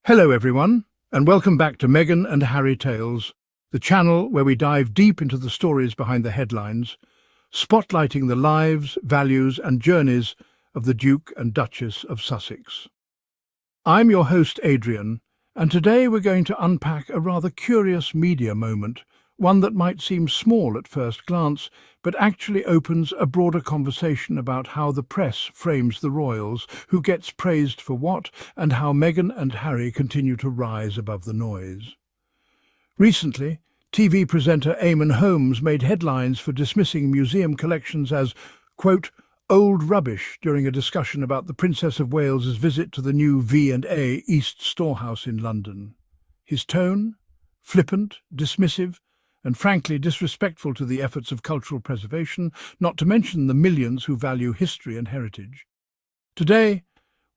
Hello everyone, and welcome back to Meghan and Harry Tales, the channel where we dive deep into the stories behind the headlines, spotlighting the lives, values and journeys of the Duke and Duchess of Sussex. I'm your host Adrian, and today we're going to unpack a rather curious media moment, one that might seem small at first glance, but actually opens a broader conversation about how the press frames the royals, who gets praised for what, and how Meghan and Harry continue to rise above the noise. Recently, TV presenter Eamonn Holmes made headlines for dismissing museum collections as, quote, old rubbish during a discussion about the Princess of Wales's visit to the new V&A East Storehouse in London. His tone? Flippant, dismissive, and frankly disrespectful to the efforts of cultural preservation, not to mention the millions who value history and heritage. Today,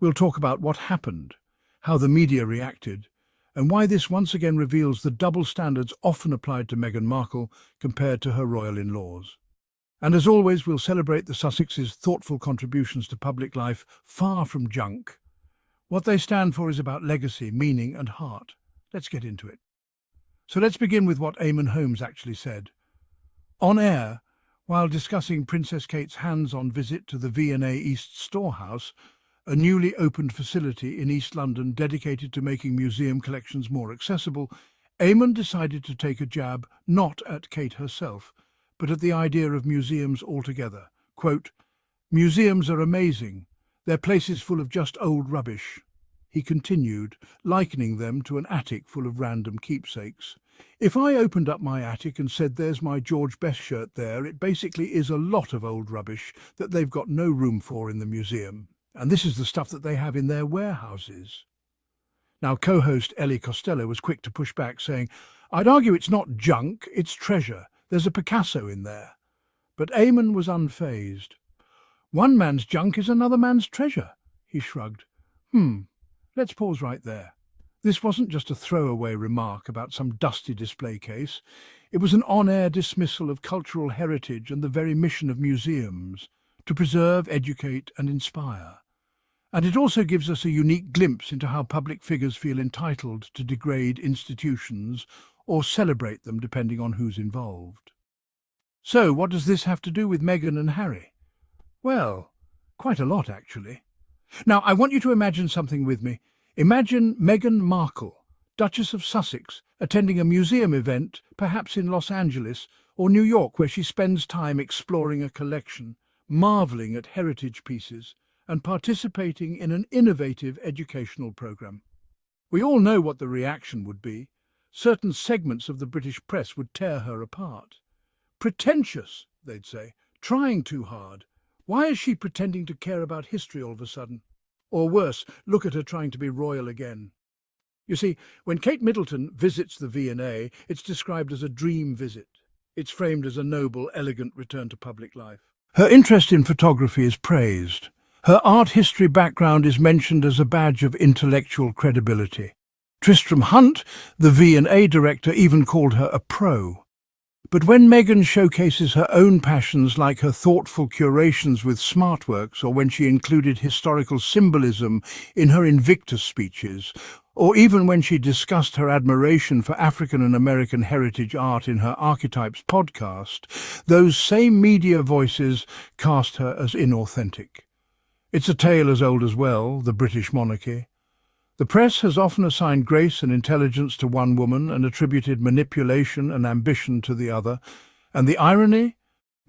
we'll talk about what happened, how the media reacted, and why this once again reveals the double standards often applied to Meghan Markle compared to her royal in-laws. And as always, we'll celebrate the Sussexes' thoughtful contributions to public life, far from junk. What they stand for is about legacy, meaning and heart. Let's get into it. So let's begin with what Eamonn Holmes actually said. On air, while discussing Princess Kate's hands-on visit to the V&A East Storehouse, a newly opened facility in East London dedicated to making museum collections more accessible, Eamonn decided to take a jab not at Kate herself, but at the idea of museums altogether. Quote, museums are amazing. They're places full of just old rubbish. He continued, likening them to an attic full of random keepsakes. If I opened up my attic and said there's my George Best shirt there, it basically is a lot of old rubbish that they've got no room for in the museum. And this is the stuff that they have in their warehouses. Now, co-host Ellie Costello was quick to push back, saying, I'd argue it's not junk, it's treasure. There's a Picasso in there. But Eamonn was unfazed. One man's junk is another man's treasure, he shrugged. Let's pause right there. This wasn't just a throwaway remark about some dusty display case. It was an on-air dismissal of cultural heritage and the very mission of museums, to preserve, educate and inspire. And it also gives us a unique glimpse into how public figures feel entitled to degrade institutions or celebrate them depending on who's involved. So, what does this have to do with Meghan and Harry? Well, quite a lot actually. Now, I want you to imagine something with me. Imagine Meghan Markle, Duchess of Sussex, attending a museum event, perhaps in Los Angeles or New York, where she spends time exploring a collection, marvelling at heritage pieces, and participating in an innovative educational program. We all know what the reaction would be. Certain segments of the British press would tear her apart. Pretentious, they'd say, trying too hard. Why is she pretending to care about history all of a sudden? Or worse, look at her trying to be royal again. You see, when Kate Middleton visits the V&A, it's described as a dream visit. It's framed as a noble, elegant return to public life. Her interest in photography is praised. Her art history background is mentioned as a badge of intellectual credibility. Tristram Hunt, the V&A director, even called her a pro. But when Meghan showcases her own passions, like her thoughtful curations with SmartWorks, or when she included historical symbolism in her Invictus speeches, or even when she discussed her admiration for African and American heritage art in her Archetypes podcast, those same media voices cast her as inauthentic. It's a tale as old as well, the British monarchy. The press has often assigned grace and intelligence to one woman and attributed manipulation and ambition to the other. And the irony?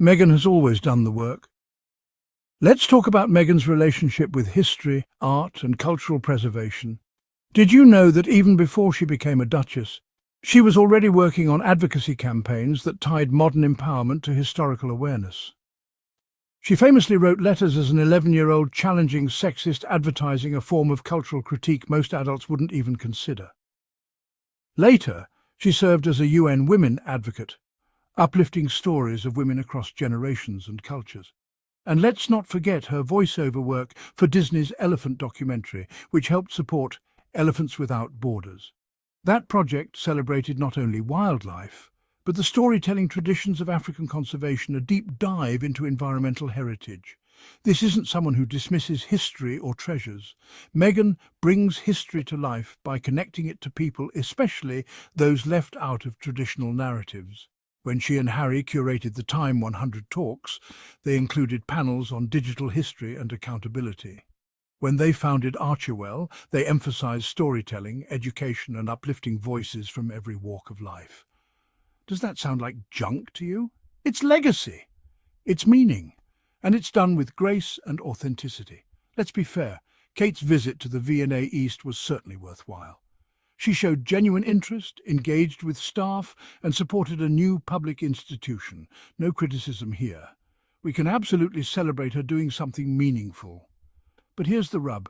Meghan has always done the work. Let's talk about Meghan's relationship with history, art and cultural preservation. Did you know that even before she became a duchess, she was already working on advocacy campaigns that tied modern empowerment to historical awareness? She famously wrote letters as an 11-year-old challenging sexist advertising, a form of cultural critique most adults wouldn't even consider. Later, she served as a UN women advocate, uplifting stories of women across generations and cultures. And let's not forget her voiceover work for Disney's Elephant documentary, which helped support Elephants Without Borders. That project celebrated not only wildlife, but the storytelling traditions of African conservation, a deep dive into environmental heritage. This isn't someone who dismisses history or treasures. Meghan brings history to life by connecting it to people, especially those left out of traditional narratives. When she and Harry curated the Time 100 talks, they included panels on digital history and accountability. When they founded Archewell, they emphasized storytelling, education, and uplifting voices from every walk of life. Does that sound like junk to you? It's legacy. It's meaning. And it's done with grace and authenticity. Let's be fair, Kate's visit to the V&A East was certainly worthwhile. She showed genuine interest, engaged with staff, and supported a new public institution. No criticism here. We can absolutely celebrate her doing something meaningful. But here's the rub.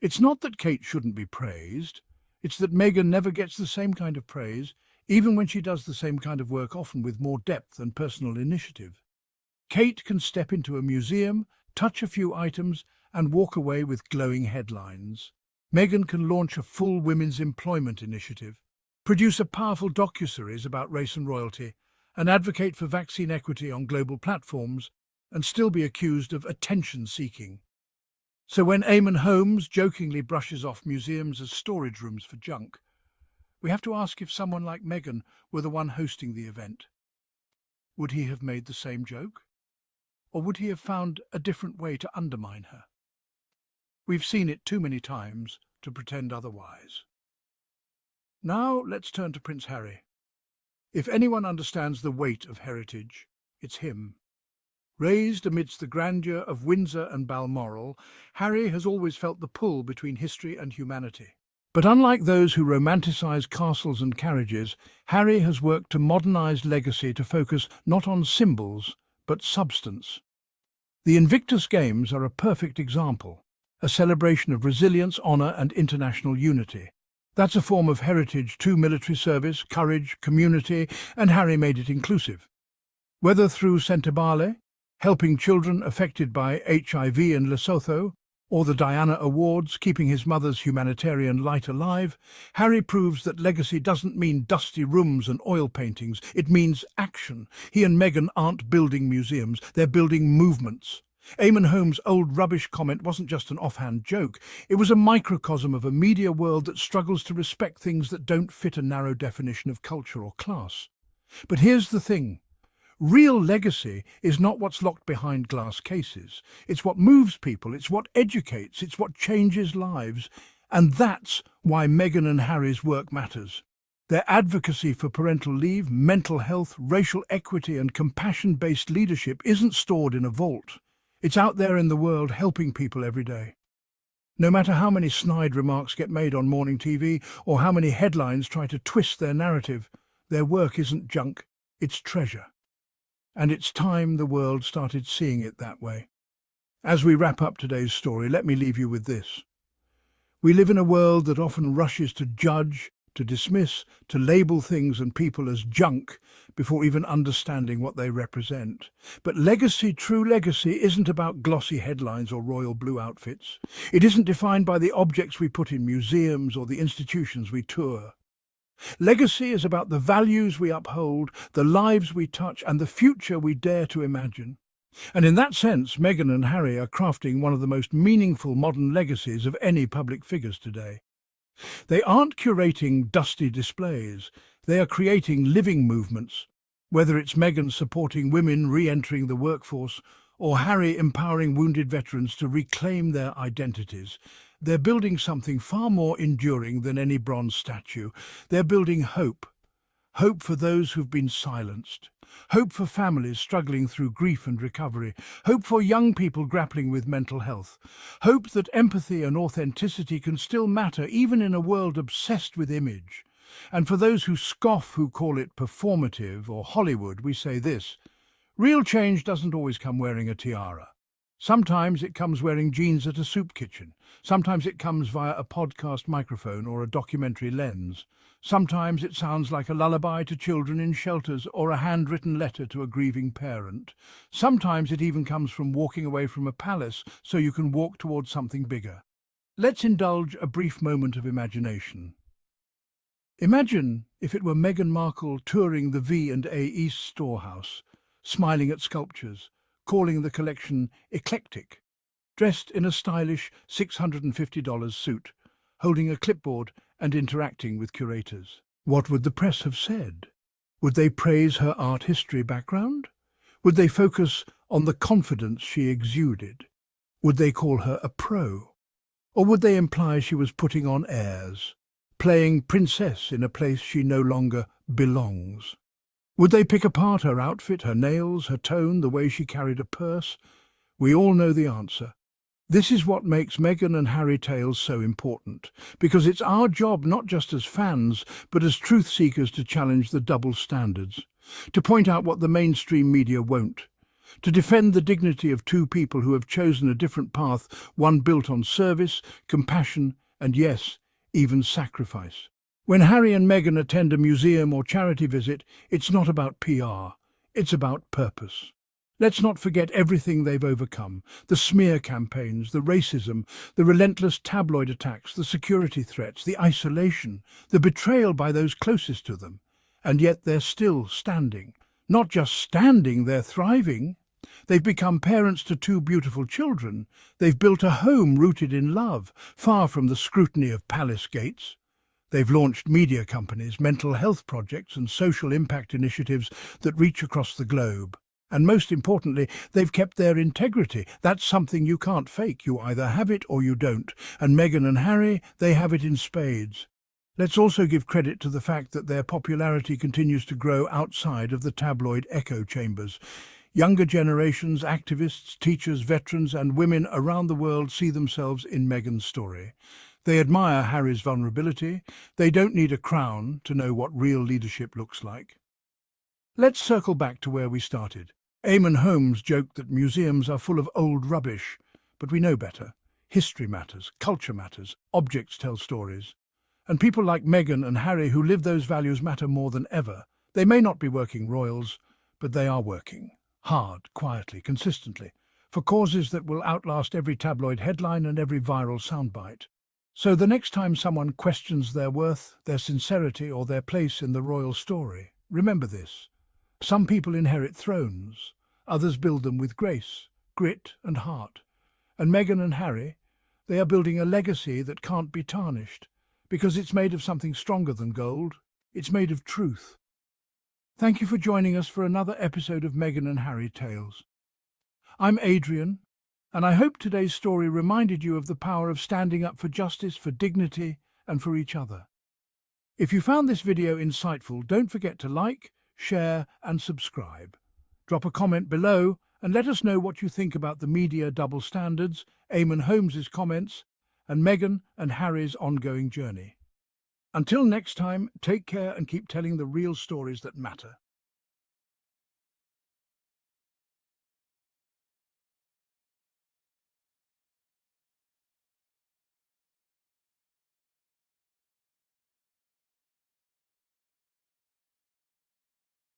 It's not that Kate shouldn't be praised. It's that Meghan never gets the same kind of praise, even when she does the same kind of work, often with more depth and personal initiative. Kate can step into a museum, touch a few items, and walk away with glowing headlines. Meghan can launch a full women's employment initiative, produce a powerful docuseries about race and royalty, and advocate for vaccine equity on global platforms, and still be accused of attention-seeking. So when Eamonn Holmes jokingly brushes off museums as storage rooms for junk, we have to ask if someone like Meghan were the one hosting the event. Would he have made the same joke? Or would he have found a different way to undermine her? We've seen it too many times to pretend otherwise. Now let's turn to Prince Harry. If anyone understands the weight of heritage, it's him. Raised amidst the grandeur of Windsor and Balmoral, Harry has always felt the pull between history and humanity. But unlike those who romanticize castles and carriages, Harry has worked to modernize legacy to focus not on symbols, but substance. The Invictus Games are a perfect example, a celebration of resilience, honor, and international unity. That's a form of heritage to military service, courage, community, and Harry made it inclusive. Whether through Sentebale, helping children affected by HIV in Lesotho, or the Diana Awards, keeping his mother's humanitarian light alive, Harry proves that legacy doesn't mean dusty rooms and oil paintings. It means action. He and Meghan aren't building museums, they're building movements. Eamonn Holmes' old rubbish comment wasn't just an offhand joke. It was a microcosm of a media world that struggles to respect things that don't fit a narrow definition of culture or class. But here's the thing. Real legacy is not what's locked behind glass cases. It's what moves people, it's what educates, it's what changes lives. And that's why Meghan and Harry's work matters. Their advocacy for parental leave, mental health, racial equity, and compassion-based leadership isn't stored in a vault. It's out there in the world, helping people every day. No matter how many snide remarks get made on morning TV or how many headlines try to twist their narrative, their work isn't junk, it's treasure. And it's time the world started seeing it that way. As we wrap up today's story, let me leave you with this. We live in a world that often rushes to judge, to dismiss, to label things and people as junk before even understanding what they represent. But legacy, true legacy, isn't about glossy headlines or royal blue outfits. It isn't defined by the objects we put in museums or the institutions we tour. Legacy is about the values we uphold, the lives we touch, and the future we dare to imagine. And in that sense, Meghan and Harry are crafting one of the most meaningful modern legacies of any public figures today. They aren't curating dusty displays, they are creating living movements, whether it's Meghan supporting women re-entering the workforce or Harry empowering wounded veterans to reclaim their identities. They're building something far more enduring than any bronze statue. They're building hope. Hope for those who've been silenced. Hope for families struggling through grief and recovery. Hope for young people grappling with mental health. Hope that empathy and authenticity can still matter even in a world obsessed with image. And for those who scoff, who call it performative or Hollywood, we say this: real change doesn't always come wearing a tiara. Sometimes it comes wearing jeans at a soup kitchen. Sometimes it comes via a podcast microphone or a documentary lens. Sometimes it sounds like a lullaby to children in shelters or a handwritten letter to a grieving parent. Sometimes it even comes from walking away from a palace so you can walk towards something bigger. Let's indulge a brief moment of imagination. Imagine if it were Meghan Markle touring the V&A East Storehouse, smiling at sculptures, calling the collection eclectic, dressed in a stylish $650 suit, holding a clipboard and interacting with curators. What would the press have said? Would they praise her art history background? Would they focus on the confidence she exuded? Would they call her a pro? Or would they imply she was putting on airs, playing princess in a place she no longer belongs? Would they pick apart her outfit, her nails, her tone, the way she carried a purse? We all know the answer. This is what makes Meghan and Harry Tales so important, because it's our job not just as fans, but as truth seekers to challenge the double standards, to point out what the mainstream media won't, to defend the dignity of two people who have chosen a different path, one built on service, compassion, and yes, even sacrifice. When Harry and Meghan attend a museum or charity visit, it's not about PR, it's about purpose. Let's not forget everything they've overcome, the smear campaigns, the racism, the relentless tabloid attacks, the security threats, the isolation, the betrayal by those closest to them. And yet they're still standing. Not just standing, they're thriving. They've become parents to two beautiful children. They've built a home rooted in love, far from the scrutiny of palace gates. They've launched media companies, mental health projects, and social impact initiatives that reach across the globe. And most importantly, they've kept their integrity. That's something you can't fake. You either have it or you don't. And Meghan and Harry, they have it in spades. Let's also give credit to the fact that their popularity continues to grow outside of the tabloid echo chambers. Younger generations, activists, teachers, veterans, and women around the world see themselves in Meghan's story. They admire Harry's vulnerability. They don't need a crown to know what real leadership looks like. Let's circle back to where we started. Eamonn Holmes joked that museums are full of old rubbish, but we know better. History matters, culture matters, objects tell stories. And people like Meghan and Harry who live those values matter more than ever. They may not be working royals, but they are working. Hard, quietly, consistently, for causes that will outlast every tabloid headline and every viral soundbite. So the next time someone questions their worth, their sincerity, or their place in the royal story, remember this. Some people inherit thrones, others build them with grace, grit, and heart. And Meghan and Harry, they are building a legacy that can't be tarnished, because it's made of something stronger than gold. It's made of truth. Thank you for joining us for another episode of Meghan and Harry Tales. I'm Adrian, and I hope today's story reminded you of the power of standing up for justice, for dignity, and for each other. If you found this video insightful, don't forget to like, share, and subscribe. Drop a comment below and let us know what you think about the media double standards, Eamonn Holmes' comments, and Meghan and Harry's ongoing journey. Until next time, take care and keep telling the real stories that matter.